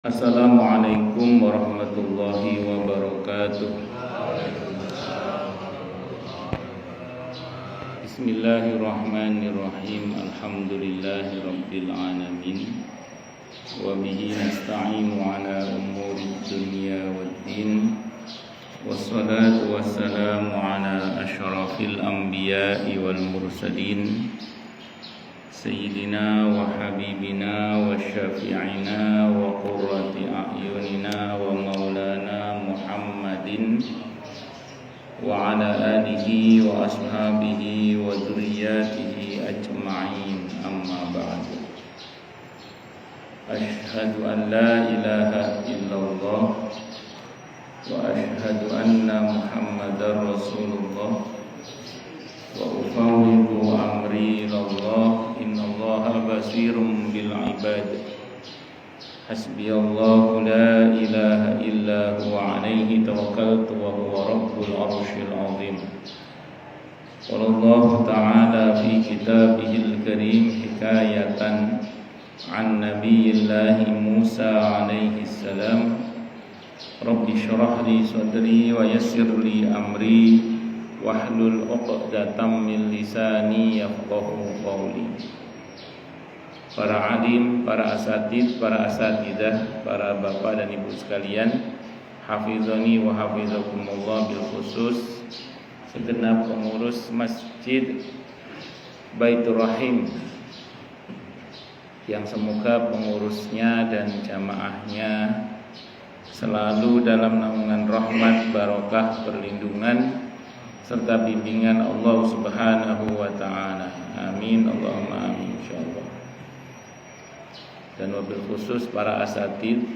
Assalamualaikum warahmatullahi wabarakatuh. Bismillahirrahmanirrahim. Alhamdulillahi rabbil alamin. Wa bihi nasta'inu ala umuri dunya waddin. Wassalatu wassalamu ala asyrafil anbiya'i wal mursalin, Sayyidina wa habibina wa syafi'ina wa qurrati a'yunina wa maulana Muhammadin wa ala alihi wa ashabihi wa dzurriyyatihi ajma'in, amma ba'du. Ashhadu an la ilaha illallah wa ashhadu anna Muhammadar Rasulullah wa ufawwidu amri ilallah, innallaha basirun bil ibad. Hasbiyallahu la ilaha illa huwa alaihi tawakkaltu wa huwa rabbul arsyil azim. Wallahu ta'ala fi kitabihil karim hikayatan an nabiyillahi Musa alaihi salam, Rabbi syrah li sadri wa yassir li amri wahlul 'uqdatam min lisani yafqahu qawli. Para alim, para asatid, para asatidah, para bapak dan ibu sekalian, hafizani wa hafizakumullah, bil khusus segenap pengurus Masjid Baitur Rahim yang semoga pengurusnya dan jamaahnya selalu dalam naungan rahmat, barokah, perlindungan serta bimbingan Allah Subhanahu wa ta'ala. Amin, Allahumma amin, insyaallah. Dan wabil khusus para asatid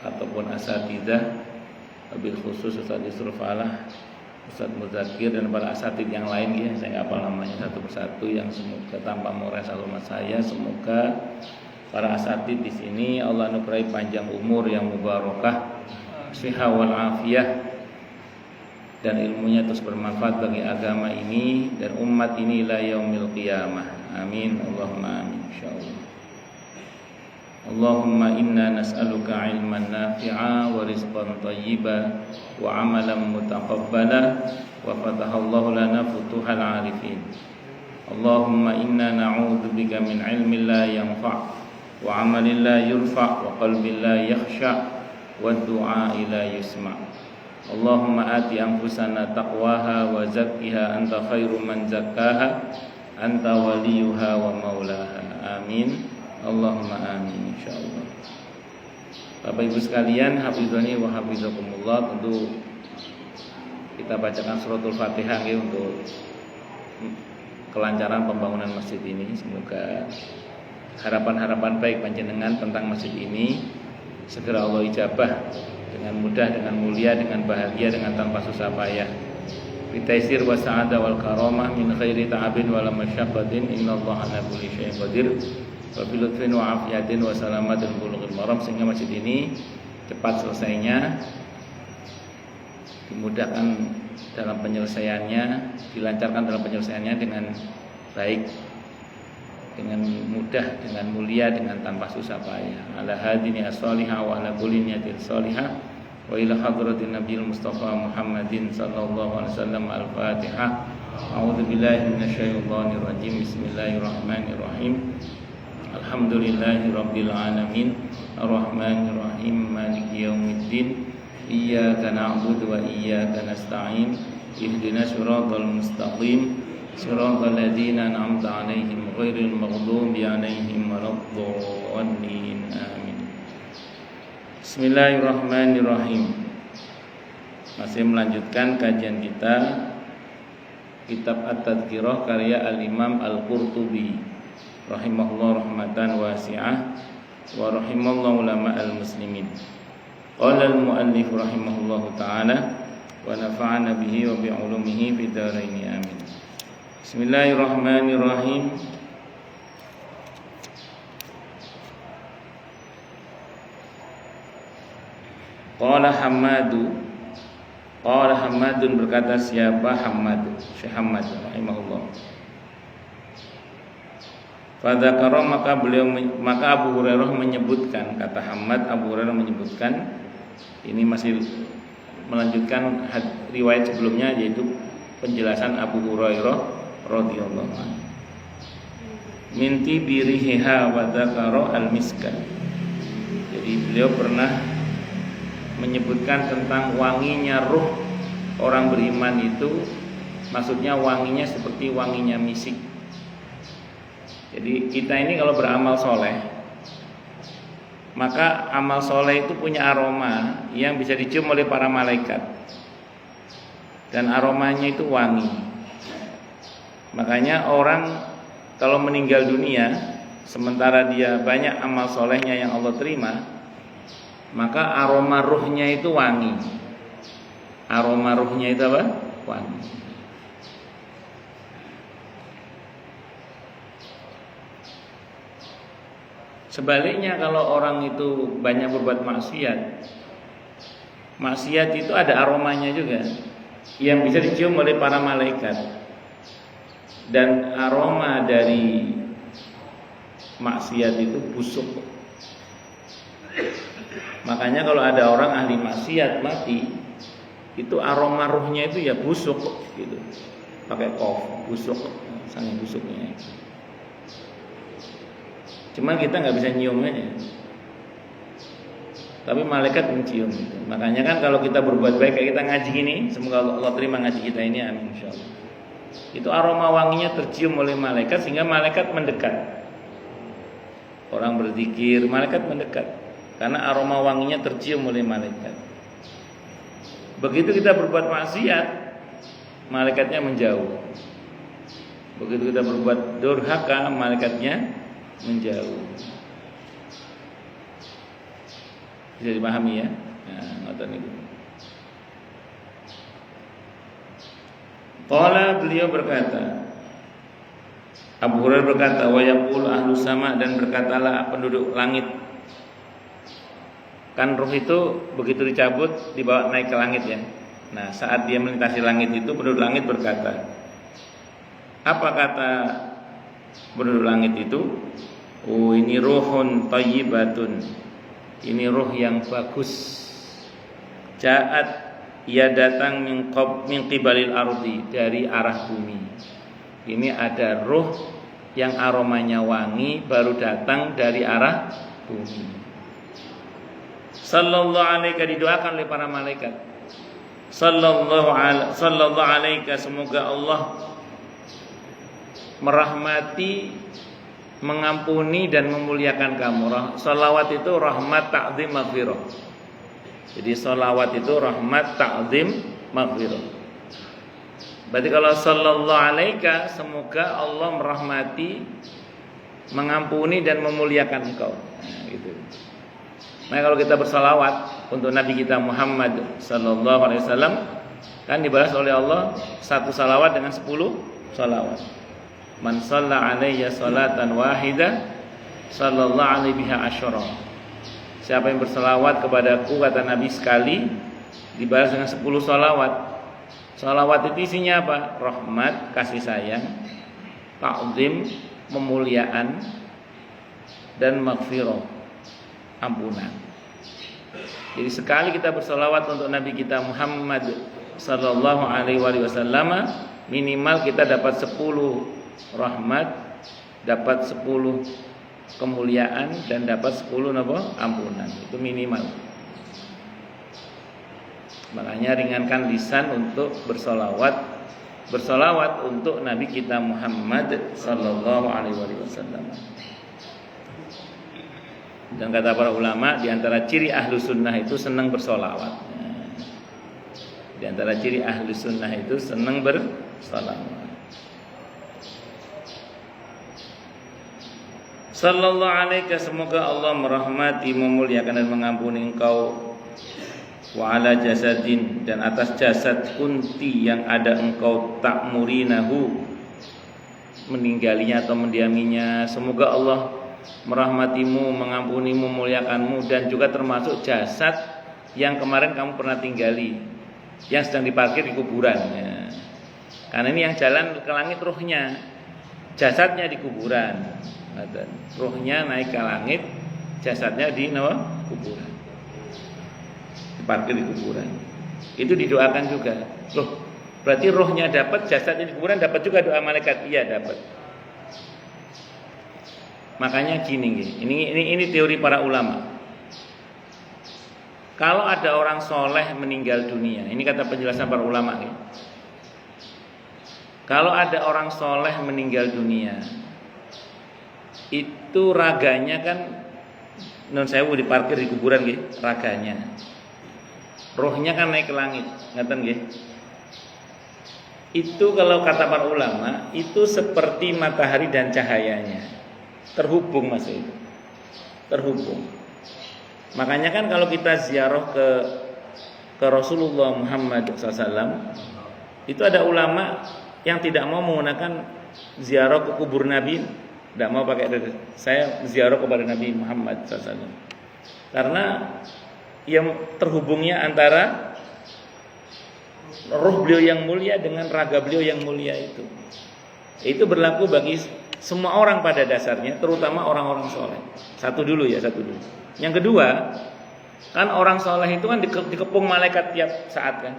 ataupun asatidah, wabil khusus Ustaz Yusuf Falah, Ustaz Muzakir, dan para asatid yang lain ya, saya nggak hafal namanya satu persatu, yang semoga tanpa mengurangi hormat saya, semoga para asatid di sini Allah anugerahi panjang umur yang mubarakah, sihah wal afiyah, dan ilmunya terus bermanfaat bagi agama ini dan umat ini ila yaumil qiyamah. Amin, Allahumma amin, insyaallah. Allahumma inna nas'aluka ilman nafi'a wa rizqan thayyiba wa amalan mutaqabbala wa fatahallahu lana futuhal arifin. Allahumma inna na'udzubika min ilmin la yanfa' wa amalin la yurfa' wa qalbin la yakhsha' wa du'a la yusma'. Allahumma ati anfusana taqwaha wa zakkiha anta khairu man zakkaha anta waliyuha wa maulaha. Amin, Allahumma amin, insyaallah. Bapak Ibu sekalian, hafizani wa hafizakumullah, tentu kita bacakan suratul Fatihah ya, untuk kelancaran pembangunan masjid ini. Semoga harapan-harapan baik panjenengan tentang masjid ini segera Allah ijabah dengan mudah, dengan mulia, dengan bahagia, dengan tanpa susah payah. Bitaisir wa sa'ada wal karamah min khairi ta'abin wa la masyaqqatin, innallaha ala kulli syai'in qadir. Wa bi lutfin wa afiyatin wa salamatin bulughil maram, sehingga masjid ini cepat selesainya, dimudahkan dalam penyelesaiannya, dilancarkan dalam penyelesaiannya dengan baik, dengan mudah, dengan mulia, dengan tanpa susah payah. Ala hadini as-salihah wa ala kulli niyatin salihah wa ila hadratin nabiyil mustafa Muhammadin sallallahu alaihi wasallam. Al-Fatihah. A'udzu billahi minasyaitonir rajim. Bismillahirrahmanirrahim. Alhamdulillahi rabbil alamin, arrahmanir rahim, maliki yaumiddin, iyyaka na'budu wa iyyaka nasta'in, ihdinas siratal mustaqim, siratal ladzina an'amta 'alaihim ghairil maghdubi 'alaihim waladdallin. Amin. Bismillahirrahmanirrahim. Masih melanjutkan kajian kita kitab At-Tadhkirah karya Al-Imam Al-Qurtubi rahimahullah rahmatan wasi'ah wa rahimallahu ulama al-muslimin. Qala al-muallif rahimahullahu ta'ala wa nafa'ana bihi wa bi'ulumihi fid dharain, amin. Bismillahirrahmanirrahim. Qala Hammadun, berkata siapa? Hammad, Syekh Hammad rahimahullah. Fadzakara maka Abu Hurairah menyebutkan, kata Hamad, Abu Hurairah menyebutkan, ini masih melanjutkan riwayat sebelumnya, yaitu penjelasan Abu Hurairah radhiyallahu anhu. Minti biriha wa dzakara al-miska. Jadi beliau pernah menyebutkan tentang wanginya ruh orang beriman itu, maksudnya wanginya seperti wanginya misik. Jadi kita ini kalau beramal soleh, maka amal soleh itu punya aroma yang bisa dicium oleh para malaikat, dan aromanya itu wangi. Makanya orang kalau meninggal dunia sementara dia banyak amal solehnya yang Allah terima, maka aroma ruhnya itu wangi. Aroma ruhnya itu apa? Wangi. Sebaliknya kalau orang itu banyak berbuat maksiat, maksiat itu ada aromanya juga yang bisa dicium oleh para malaikat. Dan aroma dari maksiat itu busuk. Makanya kalau ada orang ahli maksiat mati, itu aroma ruhnya itu ya busuk gitu. Pakai kof, busuk, sangat busuknya. Cuman kita nggak bisa nyium aja, tapi malaikat mencium gitu. Makanya kan kalau kita berbuat baik kayak kita ngaji ini, semoga Allah terima ngaji kita ini, amin insyaallah. Itu aroma wanginya tercium oleh malaikat sehingga malaikat mendekat. Orang berzikir, malaikat mendekat karena aroma wanginya tercium oleh malaikat. Begitu kita berbuat maksiat, malaikatnya menjauh. Begitu kita berbuat durhaka, malaikatnya menjauh. Bisa dipahami ya? Nah, ngoten niku. Qala, beliau berkata, Abu Hurairah berkata, wa yaqul ahlu sama, dan berkatalah penduduk langit. Kan ruh itu begitu dicabut dibawa naik ke langit ya. Nah, saat dia melintasi langit itu penduduk langit berkata, apa kata penduduk langit itu? Oh, ini ruhun thayyibatun. Ini ruh yang bagus. Ja'at, ia datang min qibalil ardi, dari arah bumi. Ini ada ruh yang aromanya wangi baru datang dari arah bumi. Sallallahu alaika, didoakan oleh para malaikat. Sallallahu alaika, semoga Allah merahmati, mengampuni dan memuliakan kamu. Salawat itu rahmat, ta'zim, maghfirah. Jadi salawat itu rahmat, ta'zim, maghfirah. Berarti kalau sallallahu alaika, semoga Allah merahmati, mengampuni dan memuliakan engkau. Nah, gitu. Nah, kalau kita bersalawat untuk Nabi kita Muhammad sallallahu alaihi wasallam, kan dibalas oleh Allah satu salawat dengan 10 salawat. Man shalla alayya salatan wahidah sallallahu alaihi biha asyara. Siapa yang bersalawat kepadaku, kata Nabi, sekali, dibalas dengan 10 salawat. Salawat itu isinya apa? Rahmat, kasih sayang, ta'zim, memuliaan, dan maghfirah, ampunan. Jadi sekali kita bersalawat untuk Nabi kita Muhammad sallallahu alaihi wasallam, minimal kita dapat 10 rahmat, dapat 10 kemuliaan, dan dapat 10 ampunan. Itu minimal. Makanya ringankan lisan untuk bersolawat untuk Nabi kita Muhammad sallallahu alaihi wasallam. Dan kata para ulama, di antara ciri ahlu sunnah itu senang bersolawat. Di antara ciri ahlu sunnah itu senang bersolawat. Sallallahu alaihi, semoga Allah merahmati, memuliakan dan mengampuni engkau. Wa ala jasadin, dan atas jasad kunti yang ada engkau ta'murinahu, meninggalinya atau mendiaminya. Semoga Allah merahmatimu, mengampunimu, memuliakanmu, dan juga termasuk jasad yang kemarin kamu pernah tinggali, yang sedang diparkir di kuburan ya. Karena ini yang jalan ke langit ruhnya. jasadnya di kuburan. Ruhnya naik ke langit, jasadnya di kuburan. Diparkir di kuburan. Itu didoakan juga. Loh, berarti rohnya dapat, jasadnya di kuburan dapat juga doa malaikat. Iya, dapat. Makanya gini, ini teori para ulama. Kalau ada orang soleh meninggal dunia, ini kata penjelasan para ulama nih. Kalau ada orang soleh meninggal dunia, itu raganya kan non sewu diparkir di kuburan nggih, raganya. Rohnya kan naik ke langit, ngaten nggih. Itu kalau kata para ulama, itu seperti matahari dan cahayanya. Terhubung Mas itu. Terhubung. Makanya kan kalau kita ziarah ke Rasulullah Muhammad SAW, itu ada ulama yang tidak mau menggunakan ziarah ke kubur Nabi, tidak mau pakai itu. Saya ziarah kepada Nabi Muhammad SAW. Karena yang terhubungnya antara roh beliau yang mulia dengan raga beliau yang mulia itu. Itu berlaku bagi semua orang pada dasarnya, terutama orang-orang soleh. Satu dulu. Yang kedua, kan orang soleh itu kan dikepung malaikat tiap saat kan.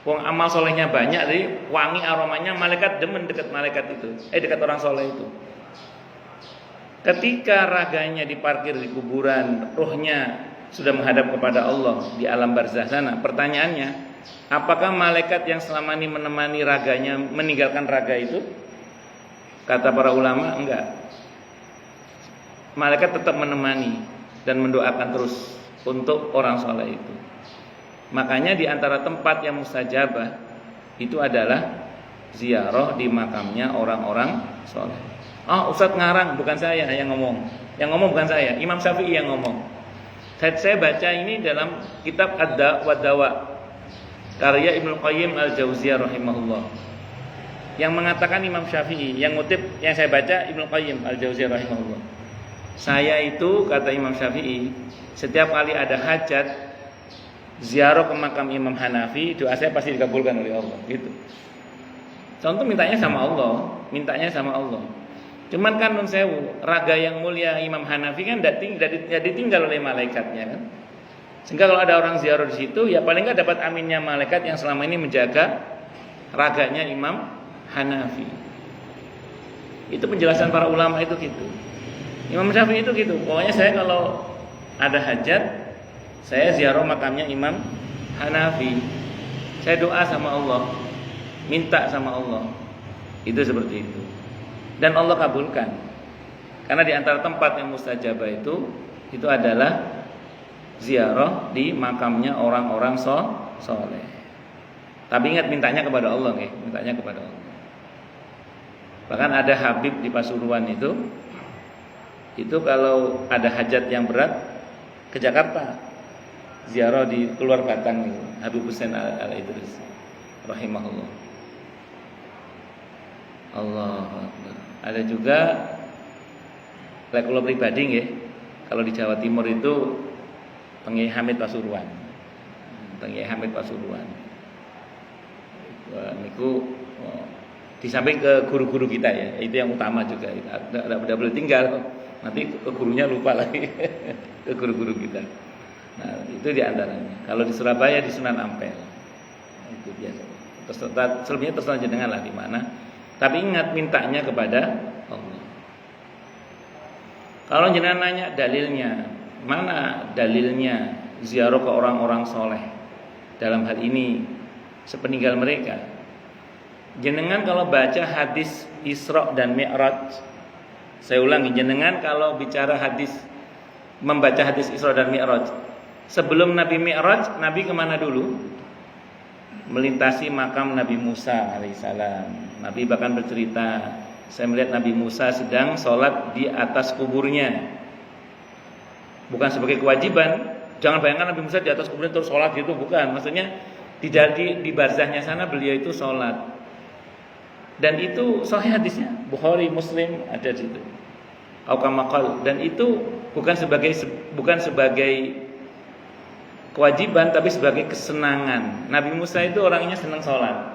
Wong amal solehnya banyak, jadi wangi aromanya malaikat demen dekat malaikat itu, dekat orang soleh itu. Ketika raganya diparkir di kuburan, rohnya sudah menghadap kepada Allah di alam barzah sana. Pertanyaannya, apakah malaikat yang selama ini menemani raganya meninggalkan raga itu? Kata para ulama, enggak. Malaikat tetap menemani dan mendoakan terus untuk orang soleh itu. Makanya di antara tempat yang mustajabah itu adalah ziarah di makamnya orang-orang soleh. Ustadz ngarang, bukan saya yang ngomong. Yang ngomong bukan saya, Imam Syafi'i yang ngomong. Saya baca ini dalam kitab Ad-Da' wa Dawa karya Ibnu Qayyim Al-Jauziyah rahimahullah. Yang mengatakan Imam Syafi'i, yang ngutip yang saya baca Ibnu Qayyim Al-Jauziyah rahimahullah. Saya itu kata Imam Syafi'i, setiap kali ada hajat ziarah ke makam Imam Hanafi, doa saya pasti dikabulkan oleh Allah, gitu. Contoh mintanya sama Allah. Cuman kan nun sewu, raga yang mulia Imam Hanafi kan tidak ditinggal oleh malaikatnya kan. Sehingga kalau ada orang ziarah di situ, ya paling enggak dapat aminnya malaikat yang selama ini menjaga raganya Imam Hanafi. Itu penjelasan para ulama itu gitu. Imam Syafi'i itu gitu. Pokoknya saya kalau ada hajat, saya ziarah makamnya Imam Hanafi. Saya doa sama Allah, minta sama Allah. Itu seperti itu. Dan Allah kabulkan. Karena di antara tempat yang mustajabah itu adalah ziarah di makamnya orang-orang soleh. Tapi ingat mintanya kepada Allah, mintanya kepada Allah. Bahkan ada Habib di Pasuruan itu kalau ada hajat yang berat ke Jakarta, ziarah di keluar Batang itu, Habib Hussein Al-Idris rahimahullah. Allah Akbar. Ada juga kalau pribadi nggih, kalau di Jawa Timur itu Pengyai Hamid Pasuruan. Niku di samping ke guru-guru kita ya, itu yang utama juga. Tidak boleh tinggal, nanti ke gurunya lupa lagi ke guru-guru kita. Nah itu diantaranya. Kalau di Surabaya di Sunan Ampel, itu biasa. Selebihnya terserah jenengan lah di mana. Tapi ingat mintanya kepada Allah. Kalau jenengan nanya dalilnya, mana dalilnya ziarah ke orang-orang soleh dalam hal ini sepeninggal mereka? Jenengan kalau baca hadis Isra dan Mi'raj, saya ulangi, jenengan kalau bicara hadis, membaca hadis Isra dan Mi'raj, sebelum Nabi Mi'raj, Nabi kemana dulu? Melintasi makam Nabi Musa alaihissalam. Nabi bahkan bercerita, saya melihat Nabi Musa sedang sholat di atas kuburnya. Bukan sebagai kewajiban. Jangan bayangkan Nabi Musa di atas kuburnya terus sholat gitu, bukan. Maksudnya di barzahnya sana beliau itu sholat. Dan itu sahih hadisnya, Bukhari, Muslim ada di situ. Aukamakal. Dan itu bukan sebagai kewajiban, tapi sebagai kesenangan. Nabi Musa itu orangnya senang sholat.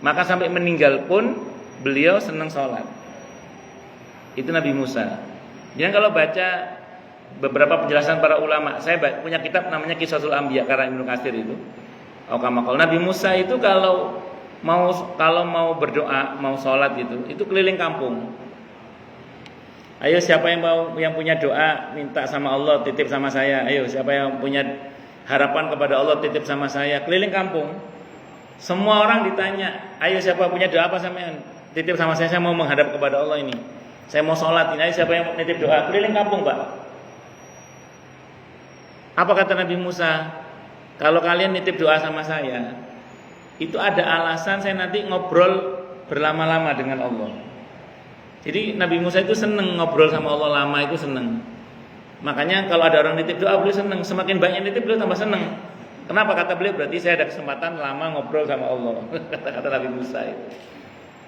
Maka sampai meninggal pun beliau senang sholat. Itu Nabi Musa. Jadi kalau baca beberapa penjelasan para ulama, saya punya kitab namanya Qisasul Anbiya karya Ibnu Katsir itu. Nabi Musa itu kalau mau berdoa, mau sholat itu keliling kampung. Ayo siapa yang punya doa minta sama Allah titip sama saya. Ayo siapa yang punya harapan kepada Allah titip sama saya. Keliling kampung. Semua orang ditanya, ayo siapa punya doa apa sampean? Titip sama saya mau menghadap kepada Allah ini. Saya mau sholat ini. Ayo siapa yang titip doa? Keliling kampung, Pak. Apa kata Nabi Musa? Kalau kalian nitip doa sama saya, itu ada alasan saya nanti ngobrol berlama-lama dengan Allah. Jadi Nabi Musa itu seneng ngobrol sama Allah lama, itu seneng. Makanya kalau ada orang nitip doa beliau seneng. Semakin banyak nitip beliau tambah seneng. Kenapa? Kata beliau berarti saya ada kesempatan lama ngobrol sama Allah. Kata Nabi Musa itu.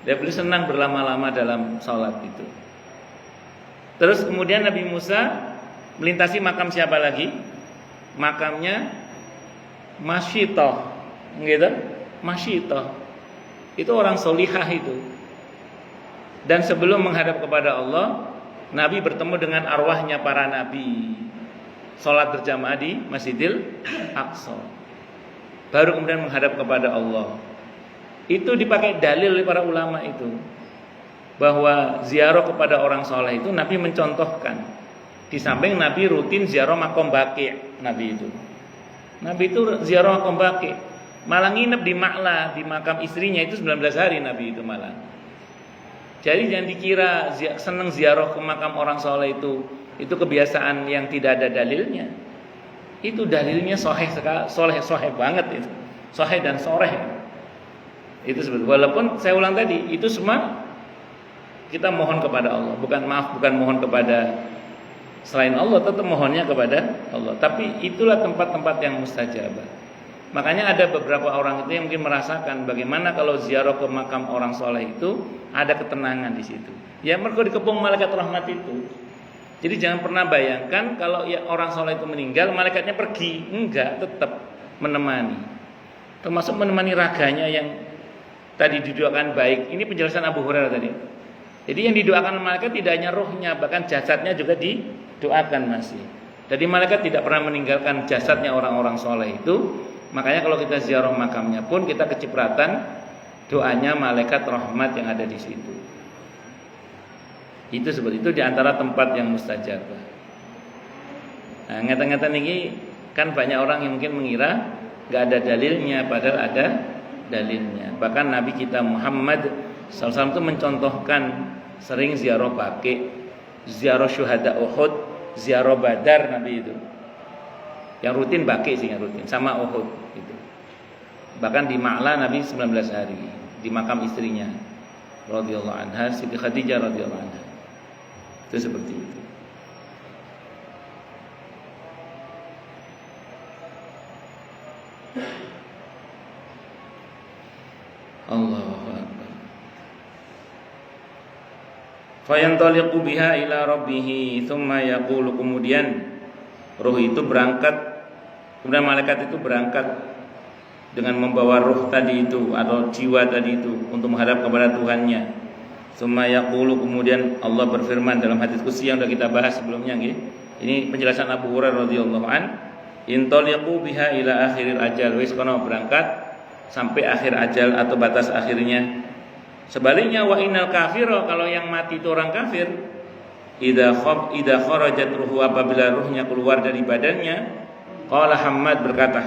Beliau senang berlama-lama dalam sholat itu. Terus kemudian Nabi Musa melintasi makam siapa lagi? Makamnya Masyitoh, gitu? Masyitoh. Itu orang solihah itu. Dan sebelum menghadap kepada Allah, Nabi bertemu dengan arwahnya para nabi. Sholat berjamaah di Masjidil Aqsa. Baru kemudian menghadap kepada Allah. Itu dipakai dalil oleh para ulama itu, bahwa ziarah kepada orang soleh itu Nabi mencontohkan. Di samping Nabi rutin ziarah makom Baqi'. Nabi itu ziarah makom Baqi'. Malah nginep di Ma'la, di makam istrinya itu 19 hari Nabi itu malah. Jadi jangan dikira senang ziarah ke makam orang soleh itu kebiasaan yang tidak ada dalilnya. Itu dalilnya soleh banget itu, soleh dan soreh. Itu sebetulnya. Walaupun saya ulang tadi, itu semua kita mohon kepada Allah, bukan mohon kepada selain Allah, tetap mohonnya kepada Allah. Tapi itulah tempat-tempat yang mustajabah. Makanya ada beberapa orang itu yang mungkin merasakan bagaimana kalau ziarah ke makam orang soleh itu ada ketenangan di situ. Ya mereka dikepung malaikat rahmat itu. Jadi jangan pernah bayangkan kalau ya orang soleh itu meninggal malaikatnya pergi. Enggak, tetap menemani. Termasuk menemani raganya yang tadi didoakan baik. Ini penjelasan Abu Hurairah tadi. Jadi yang didoakan malaikat tidak hanya rohnya, bahkan jasadnya juga didoakan masih. Jadi malaikat tidak pernah meninggalkan jasadnya orang-orang soleh itu. Makanya kalau kita ziarah makamnya pun kita kecipratan doanya malaikat rahmat yang ada di situ. Itu seperti itu di antara tempat yang mustajabah. Nah, ngeten-ngeten ini kan banyak orang yang mungkin mengira enggak ada dalilnya, padahal ada dalilnya. Bahkan Nabi kita Muhammad SAW itu mencontohkan sering ziarah Baqi', ziarah syuhada Uhud, ziarah Badar Nabi itu. Yang rutin Baqi' sih yang rutin sama Uhud itu. Bahkan di Ma'la Nabi 19 hari di makam istrinya radhiyallahu anha, Siti Khadijah radhiyallahu anha. Itu seperti itu. Allahu akbar. Fayantaliqu biha ila rabbih, thumma yaqulu, kemudian ruh itu berangkat. Kemudian malaikat itu berangkat dengan membawa ruh tadi itu atau jiwa tadi itu untuk menghadap kepada Tuhannya. Tsumma yaqulu, kemudian Allah berfirman dalam hadis qudsi yang sudah kita bahas sebelumnya nggih. Ini penjelasan Abu Hurairah radhiyallahu an, intaliqu biha ila akhiril ajal, wis kono berangkat sampai akhir ajal atau batas akhirnya. Sebaliknya wa innal kafira, kalau yang mati itu orang kafir, idza kharajat ruhu, apabila ruhnya keluar dari badannya, qala Hammad, berkata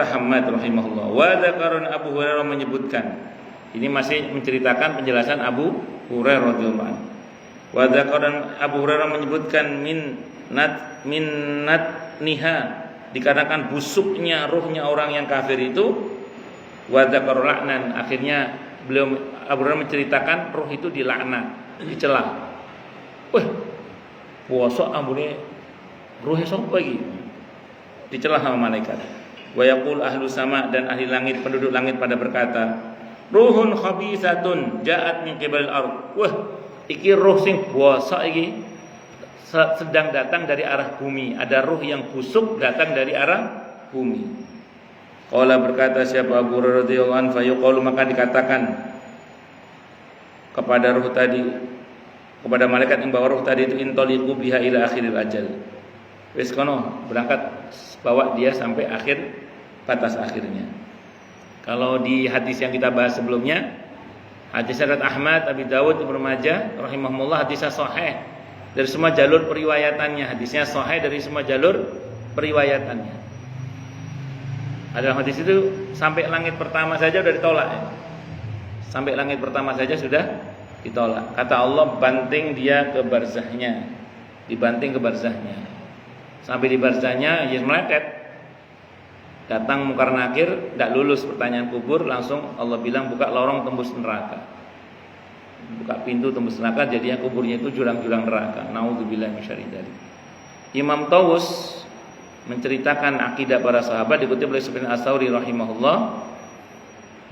Hammad rahimahullah, wa dzakarun, Abu Hurairah menyebutkan, ini masih menceritakan penjelasan Abu Hurairah radhiyallahu anhu. Wa dzakarun, Abu Hurairah menyebutkan minnat niha, dikarenakan busuknya ruhnya orang yang kafir itu, wa dzakarul la'nan, akhirnya beliau Abu Hurairah menceritakan ruh itu dilaknat, dicela. Wah, puasa ambune ruhnya sapa iki? Dicela sama malaikat. Wa yaqul ahlu sama, dan ahli langit, penduduk langit pada berkata, ruhun khabisatun ja'at min qibalil ardh. Wah, iki ruh sing bosok iki sedang datang dari arah bumi. Ada ruh yang busuk datang dari arah bumi. Qala, berkata siapa Abu Hurairah radhiyallahu anhu, fayuqalu, maka dikatakan kepada ruh tadi, kepada malaikat yang bawa ruh tadi itu, intoliqu biha ila akhiril ajal. Wis kono berangkat, bawa dia sampai akhir, batas akhirnya. Kalau di hadis yang kita bahas sebelumnya, hadis riwayat Ahmad, Abi Dawud, Ibnu Majah rahimahumullah, hadisnya sahih dari semua jalur periwayatannya. Hadisnya sahih dari semua jalur periwayatannya. Ada hadis itu sampai langit pertama saja sudah ditolak ya. Sampai langit pertama saja sudah ditolak. Kata Allah, banting dia ke barzahnya, dibanting ke barzahnya. Sampai di barzahnya ya meletet. Datang Munkar Nakir, tidak lulus pertanyaan kubur, langsung Allah bilang buka lorong tembus neraka. Buka pintu tembus neraka, jadinya kuburnya itu jurang-jurang neraka. Nauzubillahi minasyarri dzalik. Imam Tawus menceritakan akidah para sahabat, dikutip oleh Sufyan Ats-Tsauri rahimahullah,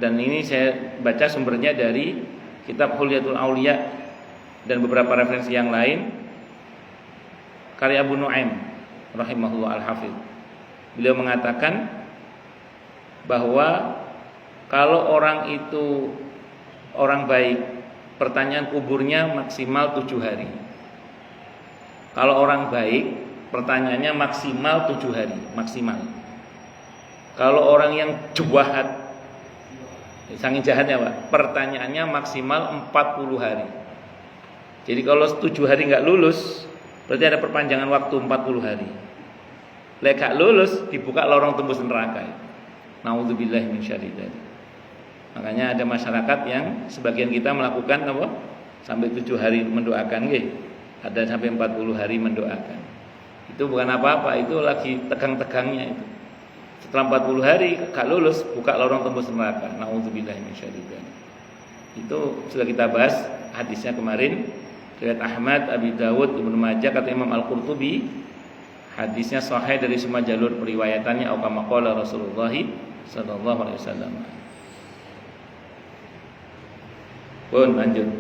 dan ini saya baca sumbernya dari kitab Hulyatul Auliya dan beberapa referensi yang lain, karya Abu Nu'aim rahimahullah al-Hafidh. Beliau mengatakan bahwa kalau orang itu orang baik, pertanyaan kuburnya maksimal 7 hari. Kalau orang baik, pertanyaannya maksimal 7 hari, maksimal. Kalau orang yang jahat, saking jahatnya Pak, pertanyaannya maksimal 40 hari. Jadi kalau 7 hari nggak lulus, berarti ada perpanjangan waktu 40 hari. Lek gak lulus, dibuka lorong tembus neraka. Nauzubillahi min syarri dzalik. Makanya ada masyarakat yang sebagian kita melakukan apa? Sampai 7 hari mendoakan nggih. Ada sampai 40 hari mendoakan. Itu bukan apa-apa, itu lagi tegang-tegangnya itu. Setelah 40 hari gak lulus, buka lorong tembus neraka. Nauzubillahi min syarri dzalik. Itu sudah kita bahas hadisnya kemarin. Riwayat Ahmad, Abi Dawud, Ibnu Majah, kata Imam Al-Qurtubi, hadisnya sahih dari semua jalur periwayatannya, atau kama qala Rasulullah sallallahu alaihi wasallam. Pun lanjut.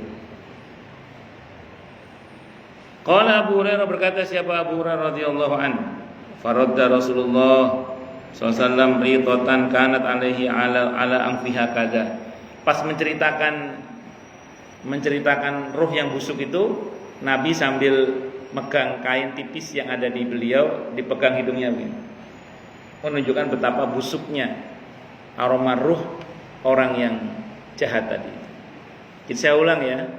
Qala Abu Hurairah, berkata siapa Abu Hurairah radhiyallahu anhu, faradda Rasulullah sallallahu alaihi wasallam ridatan kanat alaihi ala anfiha kada. Pas menceritakan ruh yang busuk itu, Nabi sambil megang kain tipis yang ada di beliau, dipegang hidungnya begini, menunjukkan betapa busuknya aroma ruh orang yang jahat tadi. Saya ulang ya,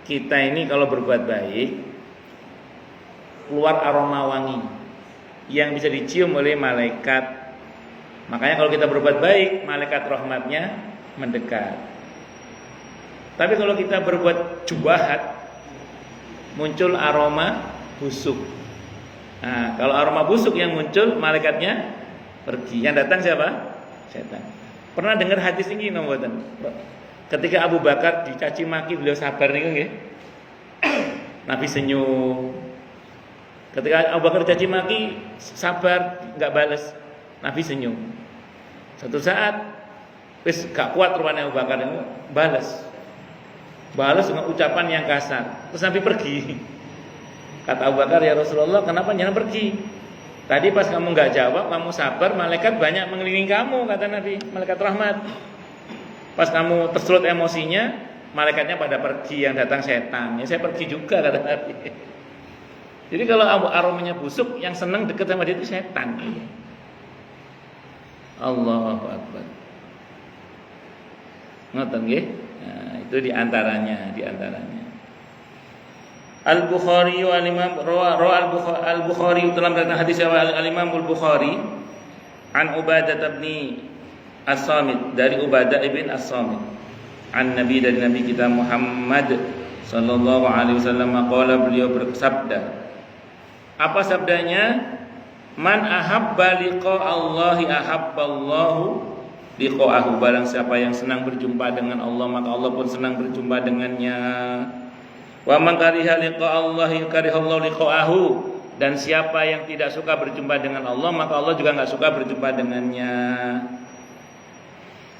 kita ini kalau berbuat baik keluar aroma wangi yang bisa dicium oleh malaikat. Makanya kalau kita berbuat baik, malaikat rahmatnya mendekat. Tapi kalau kita berbuat jahat, muncul aroma busuk. Nah, kalau aroma busuk yang muncul, malaikatnya pergi. Yang datang siapa? Setan. Pernah dengar hadis ini nomboten? Ketika Abu Bakar dicaci maki, beliau sabar niku nggih. Nabi senyum. Ketika Abu Bakar dicaci maki, sabar, enggak balas. Nabi senyum. Satu saat wis gak kuat rupanya Abu Bakar itu balas dengan ucapan yang kasar. Terus Nabi pergi. Kata Abu Bakar, ya Rasulullah, kenapa jangan pergi? Tadi pas kamu nggak jawab, kamu sabar, malaikat banyak mengelilingi kamu, kata Nabi, malaikat rahmat. Pas kamu tersulut emosinya, malaikatnya pada pergi, yang datang setan. Ya saya pergi juga, kata Nabi. Jadi kalau aromanya busuk, yang senang dekat sama dia itu setan. Allahu Akbar. Ngoten nggih? Nah, itu diantaranya. Al-Bukhari al-Imam Al-Bukhari dalam hadis Al-Imam Al-Bukhari an Ubadah bin As-Samit, dari Ubadah bin As-Samit, an Nabi, dari Nabi kita Muhammad sallallahu alaihi wasallam, qala, beliau bersabda. Apa sabdanya? Man ahabba liqa Allahi ahabballahu liqa'ahu. Barang siapa yang senang berjumpa dengan Allah, maka Allah pun senang berjumpa dengannya. Wa man kariha liqa'allahi karihallahu liqa'ahu. Dan siapa yang tidak suka berjumpa dengan Allah, maka Allah juga enggak suka berjumpa dengannya.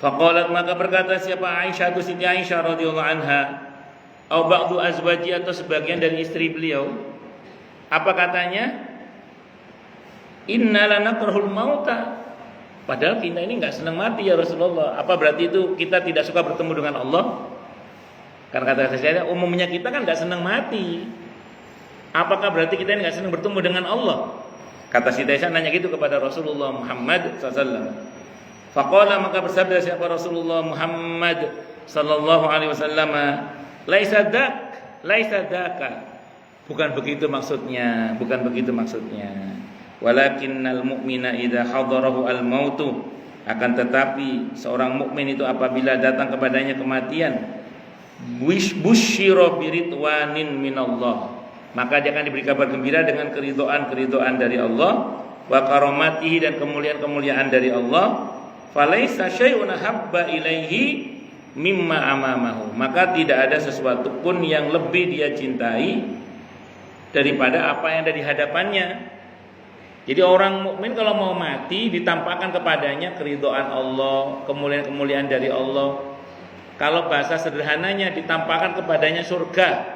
Faqalat, maka berkata siapa Aisyah, Siti Aisyah radhiyallahu anha, au ba'du azwaji, atau sebagian dari istri beliau. Apa katanya? Inna lanakrahul mauta. Padahal kita ini enggak senang mati ya Rasulullah. Apa berarti itu kita tidak suka bertemu dengan Allah? Karena kata saya umumnya kita kan nggak senang mati. Apakah berarti kita ini nggak senang bertemu dengan Allah? Kata Siti Aisyah nanya gitu kepada Rasulullah Muhammad SAW. Faqala, maka bersabda siapa Rasulullah Muhammad sallallahu alaihi wasallam, laisa dzaka. Bukan begitu maksudnya, bukan begitu maksudnya. Walakinnal mu'mina idza hadarahu al-mautu, akan tetapi seorang mukmin itu apabila datang kepadanya kematian, busyira biridwanin minallah, maka dia akan diberi kabar gembira dengan keridhaan dari Allah, wa karamatihi, dan kemuliaan dari Allah. Falaisa syai'un habba ilaihi mimma amamahu, maka tidak ada sesuatu pun yang lebih dia cintai daripada apa yang ada di hadapannya. Jadi orang mukmin kalau mau mati ditampakkan kepadanya keridhaan Allah, kemuliaan dari Allah. Kalau bahasa sederhananya ditampakkan kepadanya surga.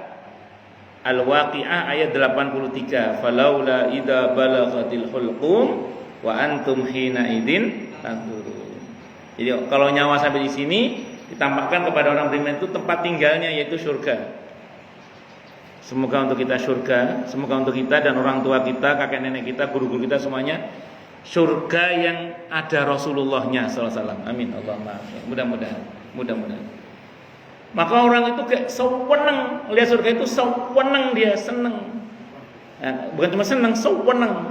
Al-Waqi'ah ayat 83. Falaula idza balaghatil hulqum wa antum hina idzin tanzurun. Jadi kalau nyawa sampai di sini ditampakkan kepada orang beriman itu tempat tinggalnya yaitu surga. Semoga untuk kita surga, semoga untuk kita dan orang tua kita, kakek nenek kita, guru-guru kita semuanya surga yang ada Rasulullahnya sallallahu alaihi wasallam. Amin. Allahumma mudah-mudahan. Maka orang itu kayak sewenang lihat surga itu, sewenang dia, senang. Nah, bukan cuma senang, sewenang.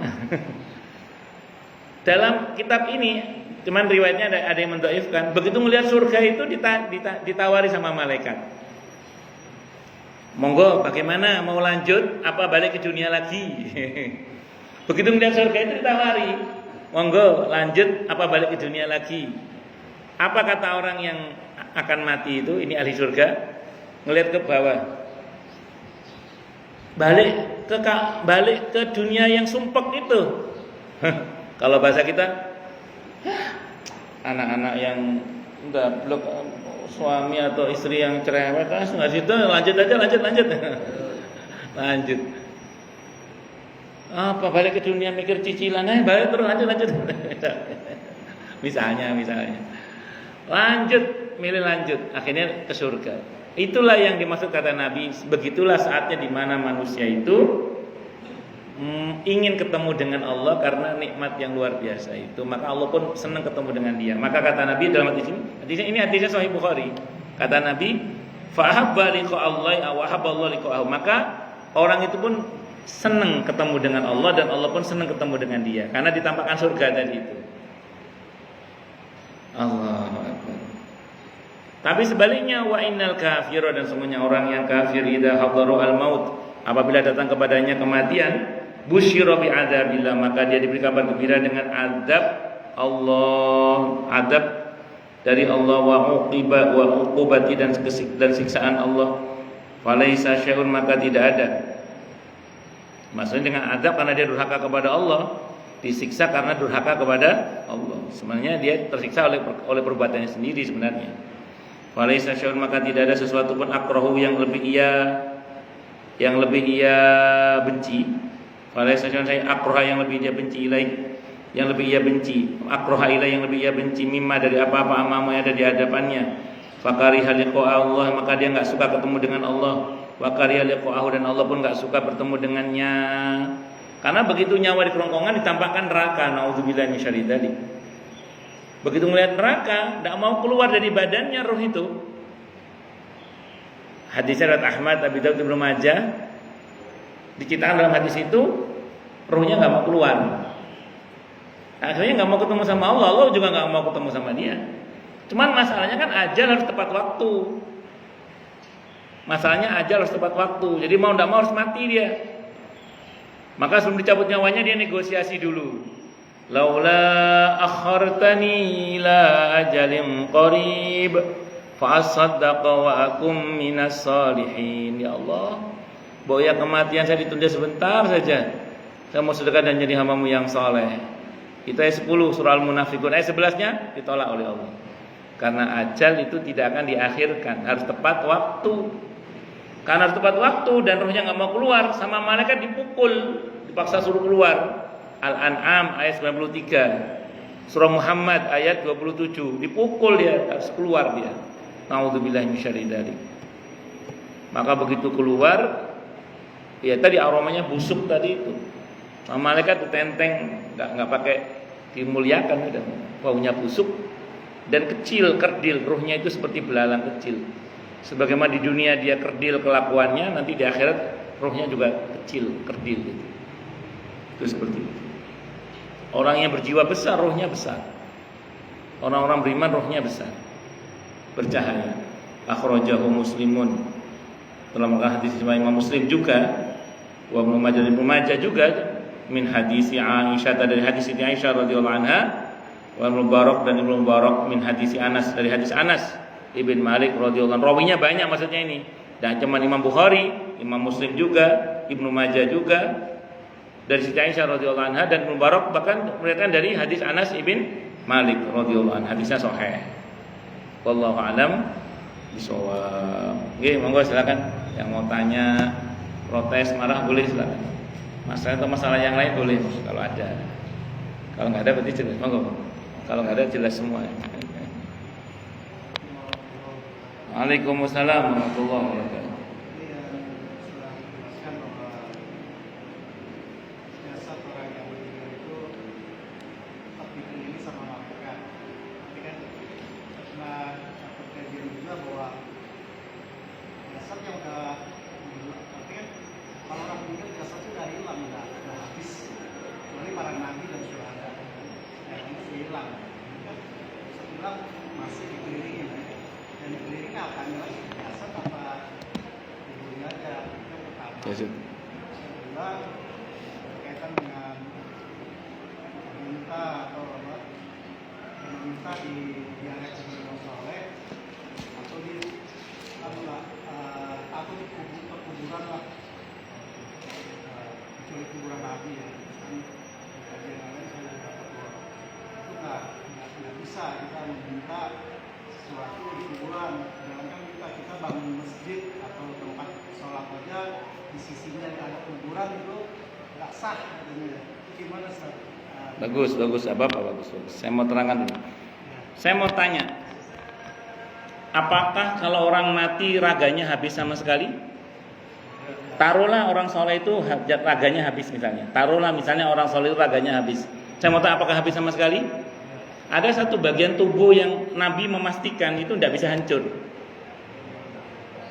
Dalam kitab ini cuman riwayatnya ada yang mendhaifkan. Begitu melihat surga itu ditawari sama malaikat. Monggo, bagaimana, mau lanjut apa balik ke dunia lagi? Begitu melihat surga itu ditawari, monggo lanjut apa balik ke dunia lagi? Apa kata orang yang akan mati itu, ini ahli surga, ngelihat ke bawah, balik ke dunia yang sumpek itu. Kalau bahasa kita, anak-anak yang gablok, suami atau istri yang cerewet, nggak situ, lanjut. Apa balik ke dunia mikir cicilan, balik terus lanjut. misalnya milih lanjut, akhirnya ke surga. Itulah yang dimaksud kata Nabi, begitulah saatnya di mana manusia itu ingin ketemu dengan Allah karena nikmat yang luar biasa itu, maka Allah pun senang ketemu dengan dia. Maka kata Nabi dalam hadis ini hadisnya Sahih Bukhari, kata Nabi, fa habba liqa'allahi wa habballahu liqa'ahu, maka orang itu pun senang ketemu dengan Allah dan Allah pun senang ketemu dengan dia karena ditampakkan surga tadi itu. Allahu Akbar. Tapi sebaliknya, wa innal kafira, dan semuanya orang yang kafir, idza hadaru al-maut, apabila datang kepadanya kematian, busyira bi adzabillah, maka dia diberi kabar gembira dengan azab Allah, azab dari Allah, wa uqubati, dan siksaan Allah. Falaisa syai'un, maka tidak ada. Maksudnya dengan azab karena dia durhaka kepada Allah, disiksa karena durhaka kepada Allah. Sebenarnya dia tersiksa oleh perbuatannya sendiri sebenarnya. Falaisa syai'un, maka tidak ada sesuatu pun akrahu yang lebih ia benci. Falaisa syai'un akraha, yang lebih dia benci, yang lebih ia benci, akraha yang lebih ia benci, mimma, dari apa-apa amamu yang ada di hadapannya. Fakariha liqa'a Allah, maka dia enggak suka ketemu dengan Allah. Wa kariha liqa'ahu, dan Allah pun enggak suka bertemu dengannya. Karena begitu nyawa di kerongkongan ditampakkan neraka, naudzubillahi minasyarri dzalik. Begitu melihat neraka, enggak mau keluar dari badannya roh itu. Hadis riwayat Ahmad, Abi Daud, Ibnu Majah, diceritakan dalam hadis itu rohnya enggak mau keluar. Akhirnya enggak mau ketemu sama Allah, Allah juga enggak mau ketemu sama dia. Cuman masalahnya kan ajal harus tepat waktu. Masalahnya ajal harus tepat waktu. Jadi mau enggak mau harus mati dia. Maka sebelum dicabut nyawanya dia negosiasi dulu. Laula akhartani ila ajalin qarib fa asaddaqa wa akum minas salihin. Ya Allah, boya kematian saya ditunda sebentar saja. Saya mau sedekah dan jadi hamba-Mu yang saleh. Itu ayat 10 surah Al-Munafiqun, ayat 11-nya ditolak oleh Allah. Karena ajal itu tidak akan diakhirkan, harus tepat waktu. Karena harus tepat waktu dan rohnya enggak mau keluar, sama malaikat dipukul, dipaksa suruh keluar. Al-An'am ayat 93, surah Muhammad ayat 27, dipukul dia, harus keluar dia. Nauzubillahi minasyarri dzalik. Maka begitu keluar, ya tadi aromanya busuk tadi itu. Sama malaikat tuh tenteng, nggak pakai dimuliakan, udah baunya busuk dan kecil, kerdil. Ruhnya itu seperti belalang kecil. Sebagaimana di dunia dia kerdil kelakuannya, nanti di akhirat ruhnya juga kecil, kerdil gitu. Itu seperti itu. Orang yang berjiwa besar, ruhnya besar. Orang-orang beriman ruhnya besar, bercahaya. Akhrajahu Muslimun, dalam hadis Imam Muslim juga, wa Ibnu Majah juga min hadis Aisyah, dari hadis Siti Aisyah radhiyallahu anha, wa Ibnu Mubarak dan Ibnu Mubarak min hadis Anas, dari hadis Anas Ibn Malik radhiyallahu anhu. Rawinya banyak maksudnya ini. Dan cuma Imam Bukhari, Imam Muslim juga, Ibnu Majah juga, dari Siti Aisyah radhiyallahu anha, dan Ibnu Mubarak bahkan meriwayatkan dari hadis Anas Ibn Malik radhiyallahu anhu. Hadisnya sahih. Wallahu alam bisawab. Nggih, monggo silakan yang mau tanya, protes, marah boleh silakan. Masalah atau masalah yang lain boleh kalau ada. Kalau nggak ada berarti jelas. Monggo. Kalau nggak ada jelas semua. Waalaikumsalam warahmatullahi wabarakatuh. Berkaitan dengan meminta atau meminta diangkat sebagai orang soleh atau di atau di kuburan lah, kecuali kuburan Nabi ya. Kan kajian lain saya dapat bahwa itu nggak bisa kita meminta sesuatu di kuburan. Sedangkan kita bangun masjid atau tempat sholat aja di sisinya ada kuburan, itu nggak sah katanya. Gimana Ustaz? Bagus. Saya mau terangkan dulu. Saya mau tanya, apakah kalau orang mati raganya habis sama sekali? Taruhlah orang soleh itu raganya habis misalnya. Taruhlah misalnya orang soleh itu raganya habis. Saya mau tanya, apakah habis sama sekali? Ada satu bagian tubuh yang Nabi memastikan itu tidak bisa hancur.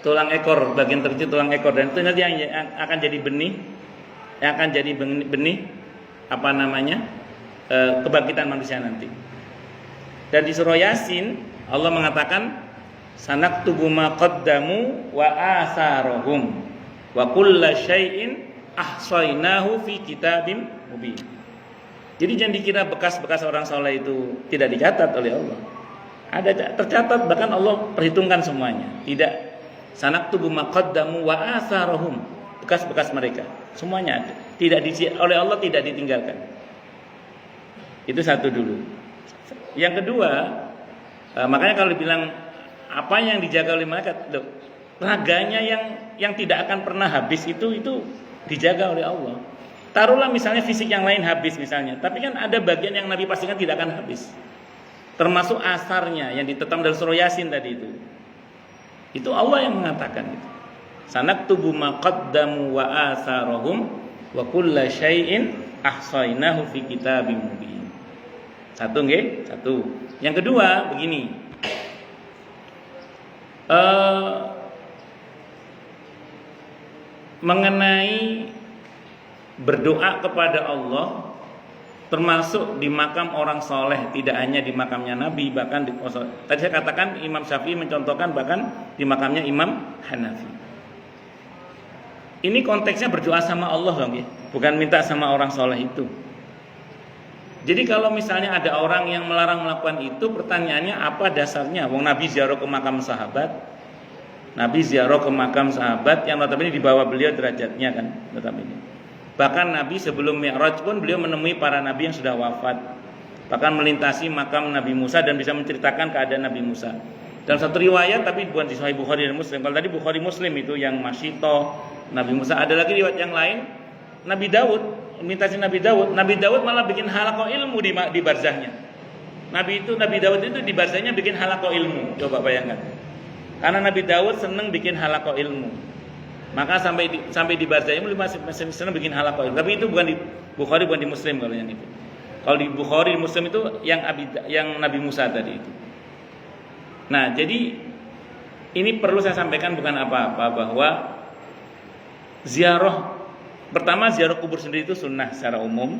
Tulang ekor, bagian terkecil tulang ekor, dan itu nanti yang akan jadi benih, apa namanya, kebangkitan manusia nanti. Dan di surah Yasin Allah mengatakan sanaktubu ma qaddamu wa atharahum wa kulla syai'in ahsaynahu fi kitabim mubin. Jadi jangan dikira bekas-bekas orang soleh itu tidak dicatat oleh Allah. Ada tercatat, bahkan Allah perhitungkan semuanya. Tidak, sanaktubu ma qaddamu wa atharahum, bekas-bekas mereka semuanya ada. Tidak oleh Allah tidak ditinggalkan. Itu satu dulu. Yang kedua, makanya kalau dibilang apa yang dijaga oleh malaikat, raganya yang tidak akan pernah habis itu dijaga oleh Allah. Taruhlah misalnya fisik yang lain habis misalnya, tapi kan ada bagian yang Nabi pastikan tidak akan habis. Termasuk asarnya yang ditetapkan dalam surah Yasin tadi itu. Itu Allah yang mengatakan itu. Sanaktubu ma qaddamu wa atharahum wa kulla syai'in ahsaynahu fi kitabim mubin. Satu nggih? Satu. Yang kedua begini. Mengenai berdoa kepada Allah, termasuk di makam orang soleh, tidak hanya di makamnya Nabi, bahkan tadi saya katakan Imam Syafi'i mencontohkan bahkan di makamnya Imam Hanafi. Ini konteksnya berdoa sama Allah dong ya, bukan minta sama orang soleh itu. Jadi kalau misalnya ada orang yang melarang melakukan itu, pertanyaannya apa dasarnya? Wong Nabi ziarah ke makam sahabat, yang notabene di bawah beliau derajatnya kan, notabene. Bahkan Nabi sebelum Mi'raj pun beliau menemui para nabi yang sudah wafat. Bahkan melintasi makam Nabi Musa dan bisa menceritakan keadaan Nabi Musa. Dalam satu riwayat, tapi bukan di Sahih Bukhari dan Muslim. Kalau tadi Bukhari Muslim itu yang Masyito, Nabi Musa. Ada lagi riwayat yang lain, Nabi Daud, melintasi Nabi Daud. Nabi Daud malah bikin halaqah ilmu di barzahnya. Nabi Daud itu di barzahnya bikin halaqah ilmu. Coba bayangkan. Karena Nabi Daud senang bikin halaqah ilmu. Maka sampai di Barzah ini masih bikin halaqah. Tapi itu bukan di Bukhari, bukan di Muslim kalau yang itu. Kalau di Bukhari, di Muslim itu yang Nabi Musa tadi itu. Nah, jadi ini perlu saya sampaikan bukan apa-apa bahwa pertama ziarah kubur sendiri itu sunnah secara umum,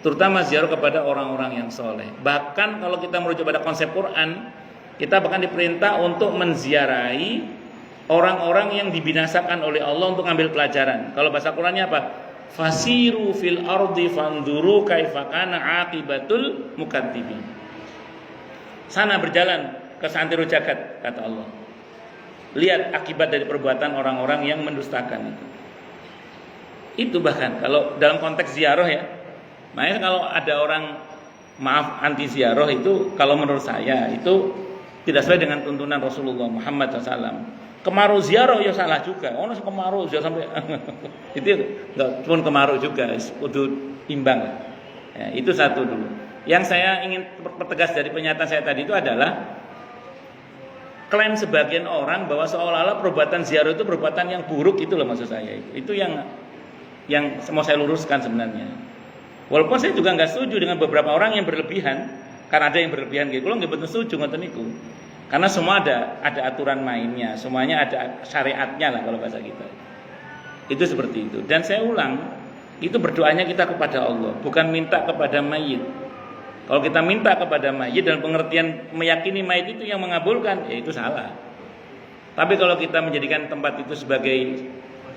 terutama ziarah kepada orang-orang yang soleh. Bahkan kalau kita merujuk pada konsep Quran, kita bahkan diperintah untuk menziarahi orang-orang yang dibinasakan oleh Allah untuk ambil pelajaran. Kalau bahasa Qurannya apa? Fasiru fil ardi fanzuru kaifa kana aqibatul mukadzibin. Sana berjalan ke seantero jagat, kata Allah. Lihat akibat dari perbuatan orang-orang yang mendustakan itu. Itu bahkan kalau dalam konteks ziarah ya. Makanya kalau ada orang anti ziarah itu, kalau menurut saya itu tidak sesuai dengan tuntunan Rasulullah Muhammad SAW. Kemarau ziarah ya salah juga. Orang kemarau ziarah sampai itu enggak cuma kemarau juga, kudu imbang. Ya, itu satu dulu. Yang saya ingin pertegas dari pernyataan saya tadi itu adalah klaim sebagian orang bahwa seolah-olah perbuatan ziarah itu perbuatan yang buruk, itu loh maksud saya. Itu yang mau saya luruskan sebenarnya. Walaupun saya juga nggak setuju dengan beberapa orang yang berlebihan, karena ada yang berlebihan gitu. Kalau nggak betul setuju ngoten niku. Karena semua ada aturan mainnya, semuanya ada syariatnya lah kalau bahasa kita. Itu seperti itu. Dan saya ulang, itu berdoanya kita kepada Allah, bukan minta kepada mayit. Kalau kita minta kepada mayit dan pengertian meyakini mayit itu yang mengabulkan, ya itu salah. Tapi kalau kita menjadikan tempat itu sebagai